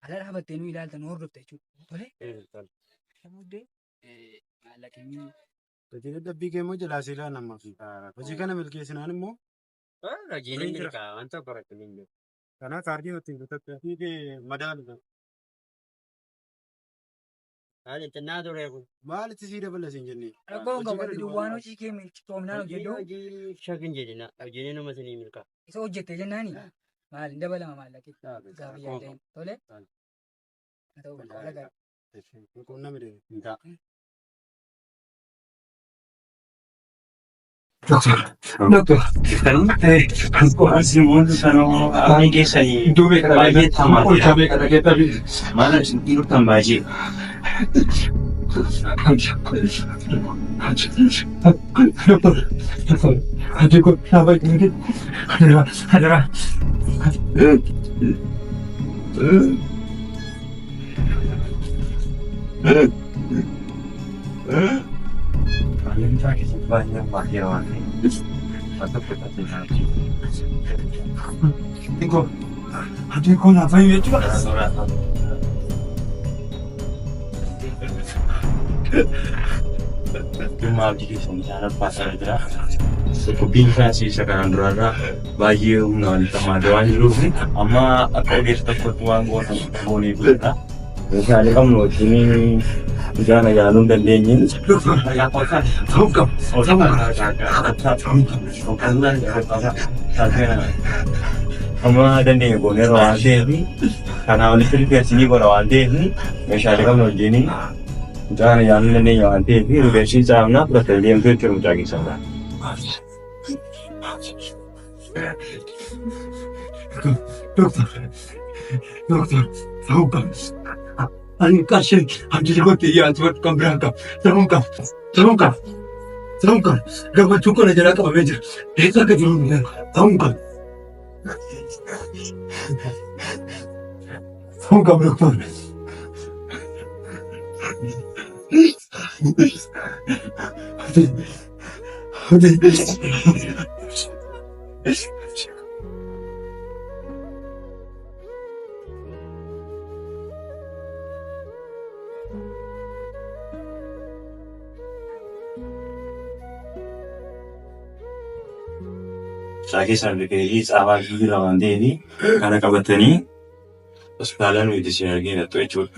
Ala dhaabattee nu ilaaltan hordofta jechuudha. Tole. Shamuddee maallaqni Hojii dadhabbii kee immoo jalaa seelaa namaaf. Hojii kana milkeessinaan immoo hojiin milkaa wanta baratu ni jiru. kanaa kaardii ittiin bitatte fi madaalu. Haali xinnaa ture kun. Maalitti sii dabala siin jennee? Rakkoon qabatee duwwaan hojii kee milkitoomnaan hojjedhu. Hojii shakin jedhina. Hojiin nama sinii milkaa. Isa hojjette jennaani maal hin dabalama maallaqi. Gaafa yaadeen tole. Haa ta'u qala gara. Qonnaa midhee. Doktor, kan asii wanti sanoo baay'ee sanii baay'ee tamaa maala dhiirottan baay'ee. Doktor, adii kun dhaabaa jiru adara. Banyak pakiran atau pertanyaan. Adikku ngapain ya coba? Cuma jadi semisal pasar aja. Sekuping kasih sekarang berada bagi mengenai tamadoan dulu. Ama aku dia tetap tuang gua boleh berada. Misalnya kamu sini jangan jalan dan dingin. Ya pasar. Tunggu. Ama dan dingin boleh rawat deh. Karena oleh itu di sini boleh rawat deh. Misalnya kamu gini. Jangan yang ini yang nanti ini udah sih jangan nak betul yang tu cuma cari sana. Dokter, tahu kan? Ani kasih, habis mati ya cepat kau berangkat. Terungkap. Gak cukup aja nak bekerja. Kita kejurungan. Terungkap dokter. Lagi sampai ke ini awal gigi lawan dia ni karena kabar ni hospitalan itu sih lagi nak tu ecuk.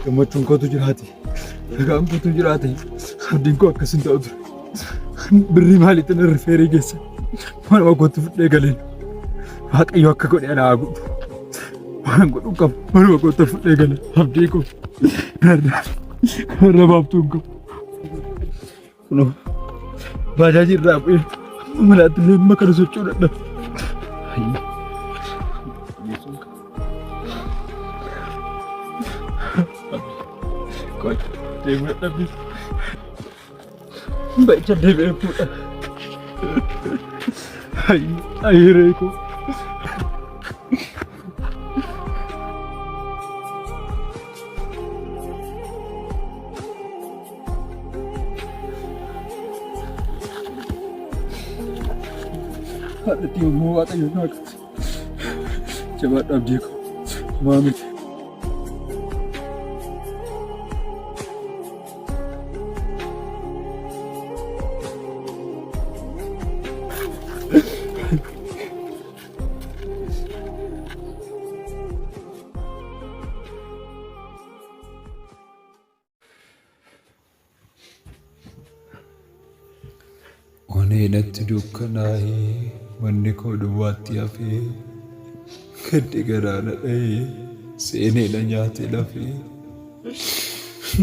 Gammachuun kootu jiraate, nagaan kootu jiraate, abdiin koo akkas hin ta'u ture. Birrii maalitti na rifeerii geessa? Manuma kootti fudhee galeen Waaqayyo akka godhe anaa godhu. Waan godhu qabu manuma kootti fudhee galee abdii koo karra baabtuun koo. Kunoo baajaajii irraa bu'ee manaatti illee amma kana socho'uu dadhabe. Deemu dadhabee ba'icha deebi'ee fuudha. Ayiree koo. Haadhatii yommuu Waaqayyo naa qabte jabaadhu abdii koo maa miti. Oneenatti dukkanaa'ee manni koo duwwaatti hafee gaddi garaana dha'ee seenee na nyaate lafee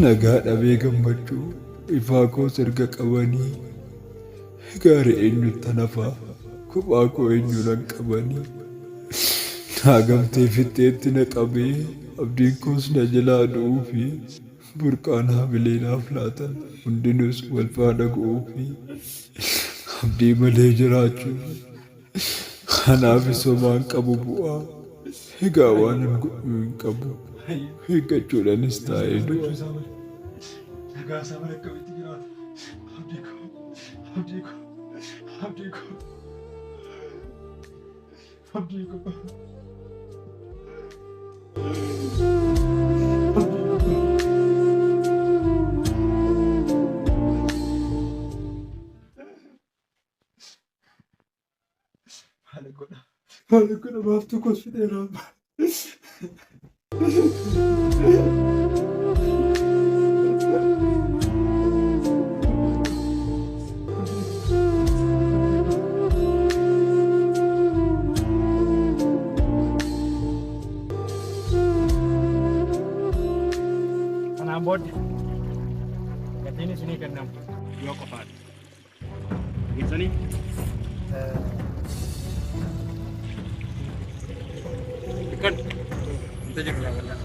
nagaa dhabee gammachuu ifaa koos erga qabanii gaarii eenyutti nafaa kophaa koo eenyuudhaan qabanii naagamtee fixxeetti na qabee abdiin koos na jalaa du'uu fi burqaan haamilee naaf laatan hundinuus wal faana gu'uu fi abdii malee jiraachuun kanaaf isomaan qabu bu'aa egaa waan hin godhu hin qabu eeggachuudhaanis taa'ee du'a. Maal kun namaaf tokkos fixeera. Kanaan booddee gatiin isinii kennamu yoo qofaadha. Geessanii kan wanta jiru raawwadhaa.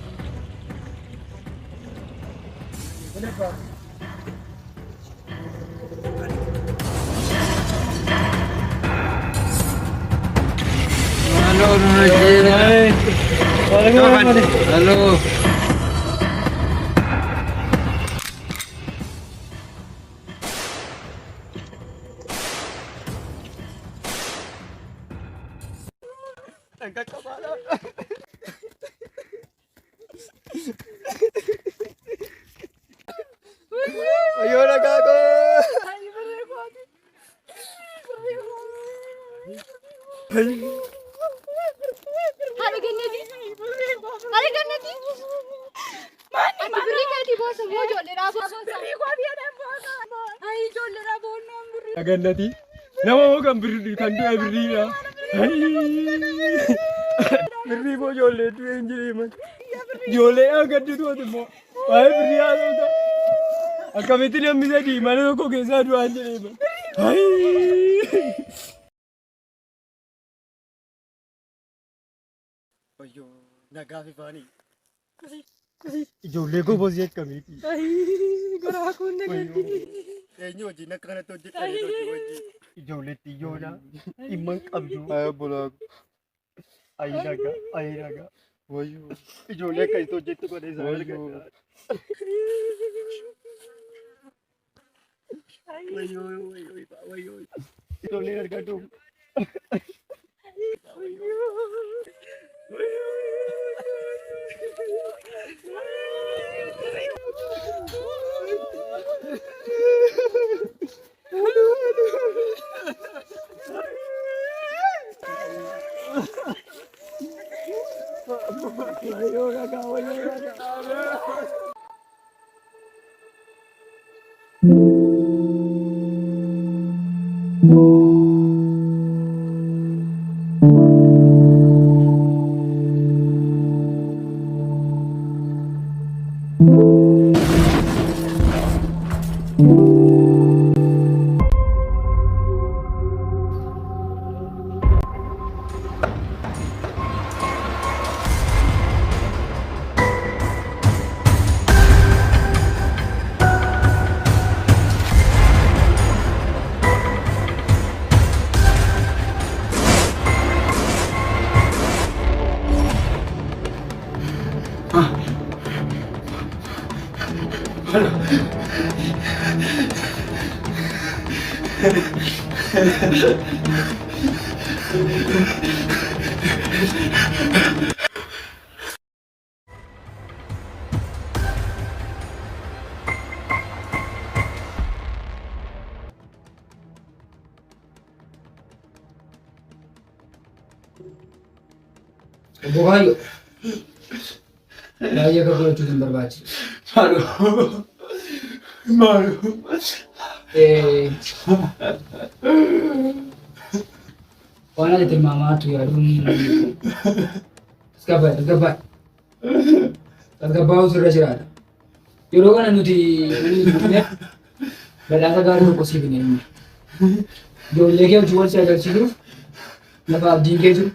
Halo. Ayo naga ko. Hari gannati. Hari gannati. Mani biri kati boss mo jolle ra boss. Biri ko biya dem boss. Ai jolle ra boss nam biri. Gannati. Nama mo kan biri kan du biri ya. Biri mo jolle tu enjiri man. Jolle agadi tu atu mo. Ai biri ya tu. Akkamitti namni sadii mana tokko keessaa du'aan jedhee man. Wayyoo nagaa fi faanii. Ijoollee goboos jettamiiti. Garaa kun nagatti. Eenyu wajjin akka kanatti hojjetanii wajjin. Ijoollee xiyyoodha. Dhimma hin qabdu. Bulaaku. Ayi nagaa. Wayyoo. Ijoollee akkasitti hojjettu godhee isaa argata. Wayyoo. Ijoolleen argatu. Bukayo. Baay'ee gabbachuu hin barbaachisu. Malu. Waan ati tilmaamaatu yaaduun tasgabbaa'uu sirra jiraata. Yeroo kana nuti badhaasa gaarii tokko siif hin eenyu. Ijoollee kee hojii wal si agarsiisuuf lafa abdiin kee jiru.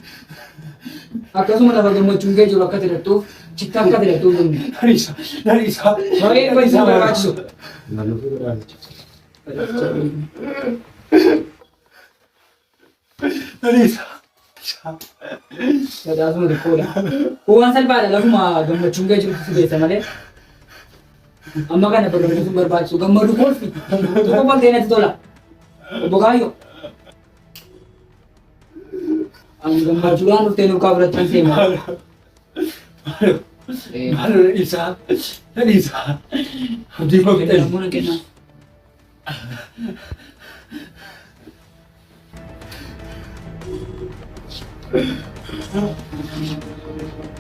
Akkasuma lafa gammachuun kee jiru akka tidhattuuf citta akka tidhattuuf hin Nariisa. baay'ee baay'ee barbaachisu. Nariisa. Badhaasuma xiqqoodha. Waan salphaadha lafuma gammachuun kee jiru si geessa malee. Amma kana barbaachisuun barbaachisu gammadu kolfi tokko baltee natti tola. Obbo Kaayyoo. Ani gammachuudhaan dhuftee nuuf kaafurachaan seema. Malu Nariisa. Abdii koo fidhan. Namoonni kennaa.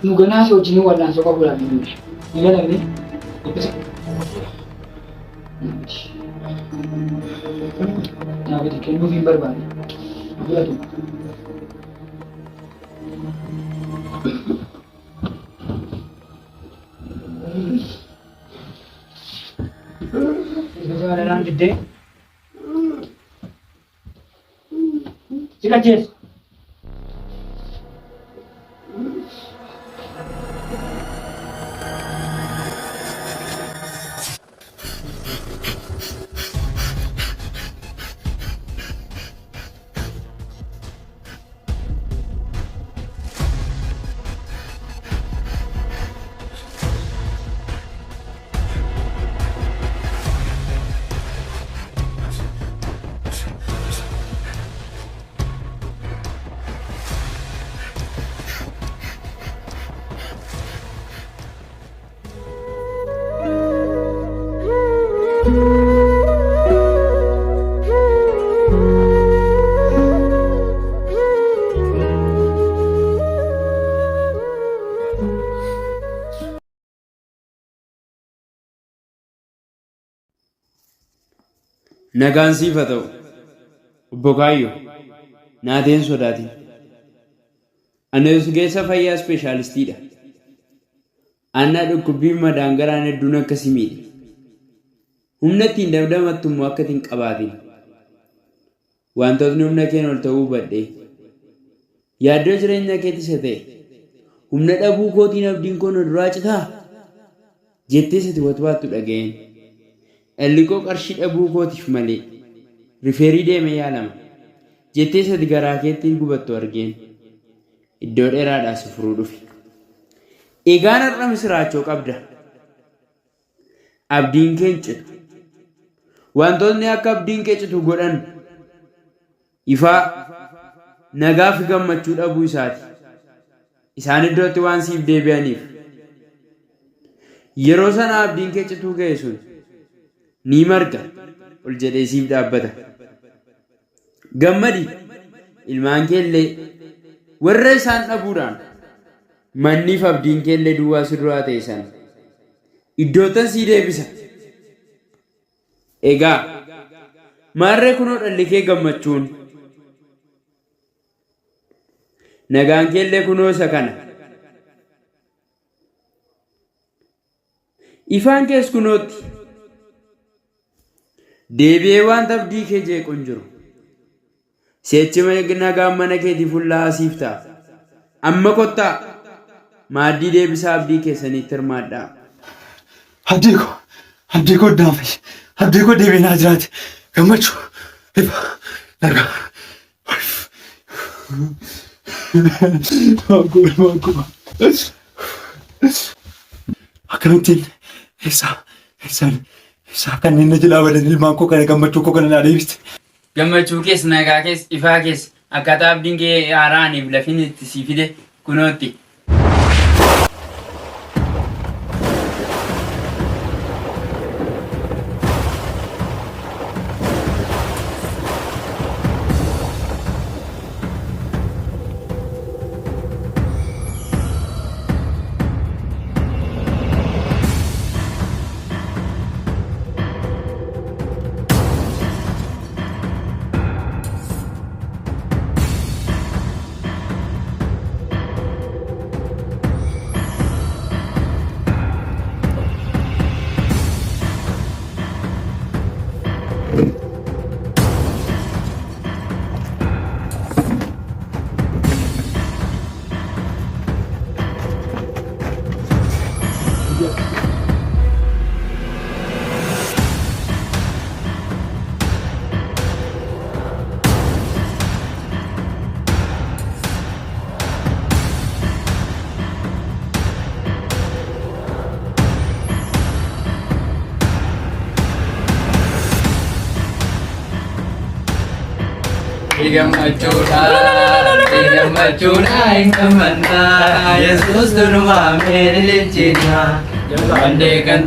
Nu ganaa si wajjin wal'aansoo qabuudhaaf hin jiru. Ni galamne? Naa gadi kennuuf hin barbaade. Fudhatu. Jaalalaan diddee. Sila jees. Nagaan siif haa ta'u. Obbo Kaayyoo, naateen sodaatin. Ani ogeessa fayyaa ispeeshaalistiidha. Annaa dhukkubbiin madaangaraan hedduun akkasii miidhe. Humna ittiin damdamattu immoo akka ittiin qabaatin. Wantootni humna keenya ol ta'uu hubadhee. Yaaddoo jireenya keettis haa ta'e. Humna dhabuu kootiin abdiin koo na duraa citaa? Jettee sati watwaattu dhaga'een. Ellikoo qarshii dhabuu kootiif malee rifeerii deemee yaalama. Jettee sati garaa keetti gubattu argeen. Iddoo dheeraadhaa si furuu dhufe. Egaan har'a misiraachoo qabda. Abdiin kee hin citu. Wantootni akka abdiin kee citu godhan ifaa nagaa fi gammachuu dhabuu isaati. Isaan iddootti waan siif deebi'aniif. Yeroo sana abdiin kee cituu ga'e sun ni marga ol jedhee siif dhaabbata. Gammadi ilmaan keellee warra isaan dhabuudhaan manniif abdiin keellee duwwaa si duraa ta'e sana iddootan sii deebisa. Egaa maarree kunoo dhalli kee gammachuun nagaan keellee kunoo isa kana. Ifaan kees kunootti deebi'ee wanta abdii kee jeequ hin jiru. Seechi nagaan mana keetii fuullaa siif ta'a. Amma kottaa maaddii deebisaa abdii keessaniitti hirmaadhaa. Abdii koo daanfay. Abdii koo deebi'ee naa jiraate. Gammachuu. Ifa. Nagaa. Akkamittiin eessaa kanneen na jalaa badan ilmaan koo kana gammachuu koo kana naa deebiste. Gammachuu kees nagaa kees ifaa kees akkaataa abdiin kee haaraaniif lafiin itti sii fide kunootti. Gammachuudhaan gammanna Yesuus turumaa meelilchina Jabandee kan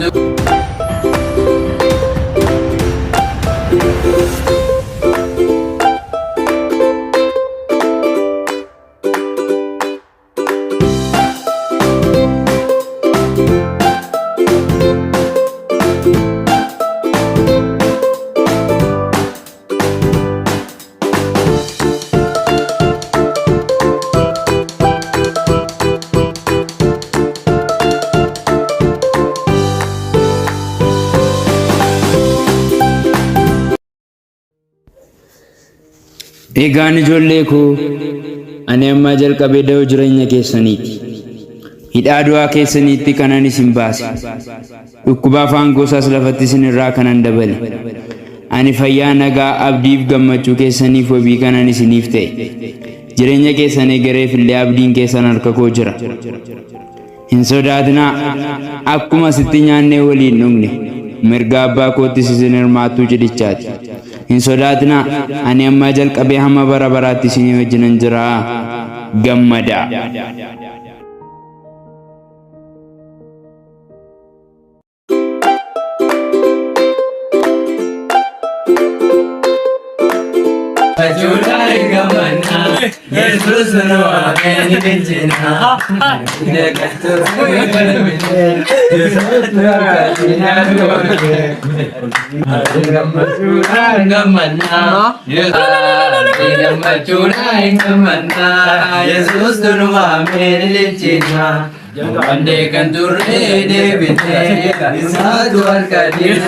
Egaan ijoollee koo ani ammaa jalqabee da'oo jireenya keessaniiti. Hidhaa du'aa keessaniitti kanan isin baase. Dhukkuba afaan gosaas lafatti isin irraa kanan dabale. Ani fayyaa nagaa abdiif gammachuu keessaniif wabii kanan isiniif ta'e. Jireenya keessan eegareef illee abdiin keessan harka koo jira. Hin sodaatinaa akkuma sitti nyaannee waliin dhugne mirga abbaa koottis isin hirmaattuu cidhichaati. Hin sodaatinaa ani ammaa jalqabee hamma bara baraatti isinii wajjinan jira. Gammadaa. July gamana, Jesus no ameni benjina. Negato Jesus no ameni benjina. Ande kan turre de bete, isa duar kadir.